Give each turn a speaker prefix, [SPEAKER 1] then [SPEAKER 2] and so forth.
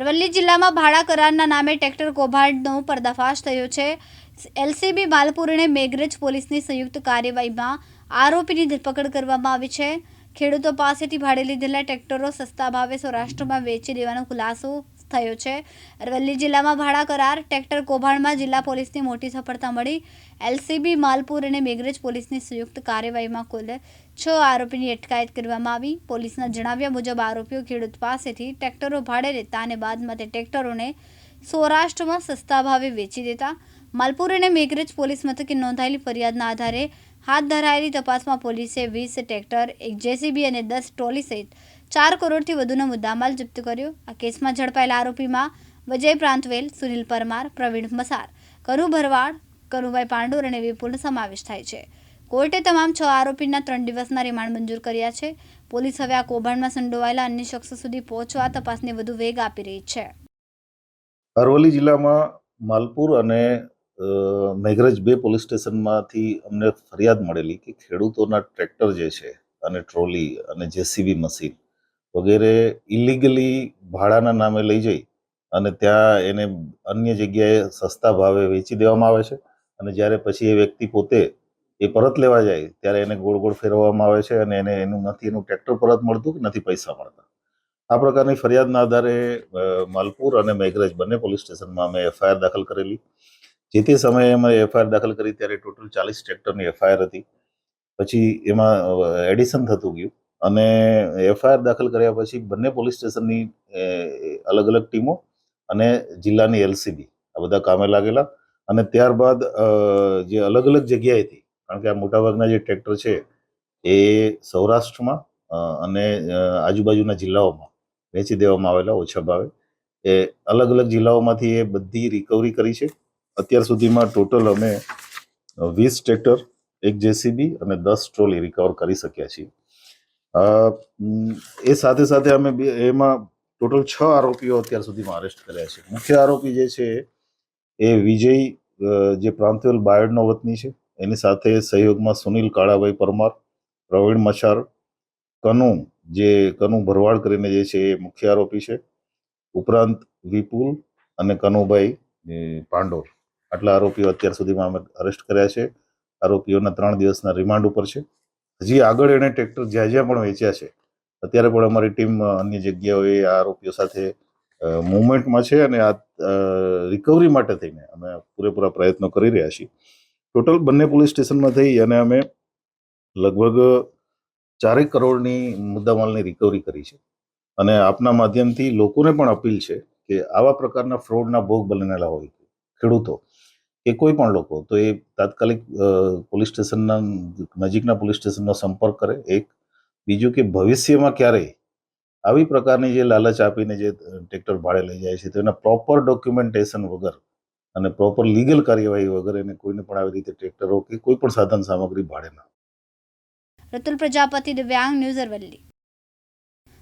[SPEAKER 1] અરવલ્લી જિલ્લામાં ભાડા કરારના નામે ટ્રેક્ટર કૌભાંડનો પર્દાફાશ થયો છે. એલસીબી માલપુર અને મેઘરજ પોલીસની સંયુક્ત કાર્યવાહીમાં આરોપીની ધરપકડ કરવામાં આવી છે. ખેડૂતો પાસેથી ભાડે લીધેલા ટ્રેક્ટરો સસ્તા ભાવે સૌરાષ્ટ્રમાં વેચી દેવાનો ખુલાસો થયો છે. અરવલ્લી જિલ્લામાં ભાડા કરાર ટ્રેક્ટર કૌભાંડમાં જિલ્લા પોલીસની મોટી સફળતા મળી. એલસીબી માલપુર અને મેઘરજ પોલીસની સંયુક્ત કાર્યવાહીમાં કુલ 6 આરોપીની અટકાયત કરવામાં આવી. પોલીસના જણાવ્યા મુજબ આરોપીઓ ખેડૂત પાસેથી ટ્રેક્ટરો ભાડે લેતા અને બાદમાં તે ટ્રેક્ટરોને સૌરાષ્ટ્રમાં સસ્તા ભાવે વેચી દેતા. માલપુર અને મેઘરજ પોલીસ મથકે નોંધાયેલી ફરિયાદના આધારે હાથ ધરાયેલી તપાસમાં પોલીસે 20 ટ્રેક્ટર, 1 જેસીબી અને 10 ટ્રોલી સહિત 4 કરોડથી વધુનો મુદ્દામાલ જપ્ત કર્યો. આ કેસમાં ઝડપાયેલા આરોપીમાં વિજય પ્રાંતવેલ, સુનિલ પરમાર, પ્રવીણ મસાર, કનુ ભરવાડ, કનુભાઈ પાંડોર અને વિપુલનો સમાવેશ થાય છે. કોર્ટે તમામ 6 આરોપીના 3 દિવસના રિમાન્ડ મંજૂર કર્યા છે. પોલીસ હવે આ કૌભાંડમાં સંડોવાયેલા અન્ય શખ્સો સુધી પહોંચવા તપાસને વધુ વેગ આપી રહી છે.
[SPEAKER 2] અરવલ્લી જિલ્લામાં માલપુર અને મેઘરજ 2 પોલીસ સ્ટેશનમાંથી અમને ફરિયાદ મળેલી કે ખેડૂતોના ટ્રેક્ટર જે છે અને ટ્રોલી અને જેસીબી મશીન વગેરે ઇલીગલી ભાડાના નામે લઈ જઈ અને ત્યાં એને અન્ય જગ્યાએ સસ્તા ભાવે વેચી દેવામાં આવે છે અને જ્યારે પછી એ વ્યક્તિ પોતે એ પરત લેવા જાય ત્યારે એને ગોળ ગોળ ફેરવવામાં આવે છે અને એનું ટ્રેક્ટર પરત મળતું કે નથી પૈસા મળતા. આ પ્રકારની ફરિયાદના આધારે માલપુર અને મેઘરજ બંને પોલીસ સ્ટેશનમાં અમે એફઆઈઆર દાખલ કરેલી. જે તે સમયે અમે એફઆઈઆર દાખલ કરી ત્યારે ટોટલ 40 ટ્રેક્ટરની એફઆઈઆર હતી. પછી એમાં એડિશન થતું ગયું અને એફઆઈઆર દાખલ કર્યા પછી બંને પોલીસ સ્ટેશનની અલગ અલગ ટીમો અને જિલ્લાની એલસીબી આ બધા કામે લાગેલા અને ત્યારબાદ જે અલગ અલગ જગ્યાએથી, કારણ કે આ મોટાભાગના જે ટ્રેક્ટર છે એ સૌરાષ્ટ્રમાં અને આજુબાજુના જિલ્લાઓમાં વેચી દેવામાં આવેલા ઓછા ભાવે. એ અલગ અલગ જિલ્લાઓમાંથી એ બધી રિકવરી કરી છે. અત્યાર સુધીમાં ટોટલ અમે 20 ટ્રેક્ટર, 1 જેસીબી અને 10 ટ્રોલી રિકવર કરી શક્યા છીએ. એ સાથે સાથે અમે એમાં ટોટલ 6 આરોપીઓ અત્યાર સુધીમાં અરેસ્ટ કર્યા છે. મુખ્ય આરોપી જે છે એ વિજય જે પ્રાંતવેલ બાયડનો વતની છે, એની સાથે સહયોગમાં સુનિલ કાળાભાઈ પરમાર, પ્રવીણ મસાર, કનુ ભરવાડ કરીને જે છે એ મુખ્ય આરોપી છે. ઉપરાંત વિપુલ અને કનુભાઈ પાંડોર, આટલા આરોપીઓ અત્યાર સુધીમાં અમે અરેસ્ટ કર્યા છે. આરોપીઓના 3 દિવસના રિમાન્ડ ઉપર છે. હજી આગળ એને ટ્રેક્ટર જ્યાં જ્યાં પણ વેચ્યા છે અત્યારે પણ અમારી ટીમ અન્ય જગ્યાઓએ આ આરોપીઓ સાથે મૂવમેન્ટમાં છે અને આ રિકવરી માટે થઈને અમે પૂરેપૂરા પ્રયત્નો કરી રહ્યા છીએ. ટોટલ બંને પોલીસ સ્ટેશનમાં થઈ અને અમે લગભગ 4 કરોડની મુદ્દામાલની રિકવરી કરી છે. અને આપના માધ્યમથી લોકોને પણ અપીલ છે કે આવા પ્રકારના ફ્રોડના ભોગ બનેલા હોય ખેડૂતો કે કોઈ પણ લોકો, તો એ તાત્કાલિક પોલીસ સ્ટેશનના નજીકના પોલીસ સ્ટેશનનો સંપર્ક કરે. એક બીજું કે ભવિષ્યમાં ક્યારેય આવી પ્રકારની જે લાલચ આપીને જે ટ્રેક્ટર ભાડે લઈ જાય છે તો એના પ્રોપર ડોક્યુમેન્ટેશન વગર અને પ્રોપર લીગલ કાર્યવાહી વગર એને કોઈને પણ આવી રીતે ટ્રેક્ટરો કે કોઈ પણ સાધન સામગ્રી ભાડે ના.
[SPEAKER 1] રતુલ પ્રજાપતિ, દિવ્યાંગ ન્યૂઝ, અરવલ્લી.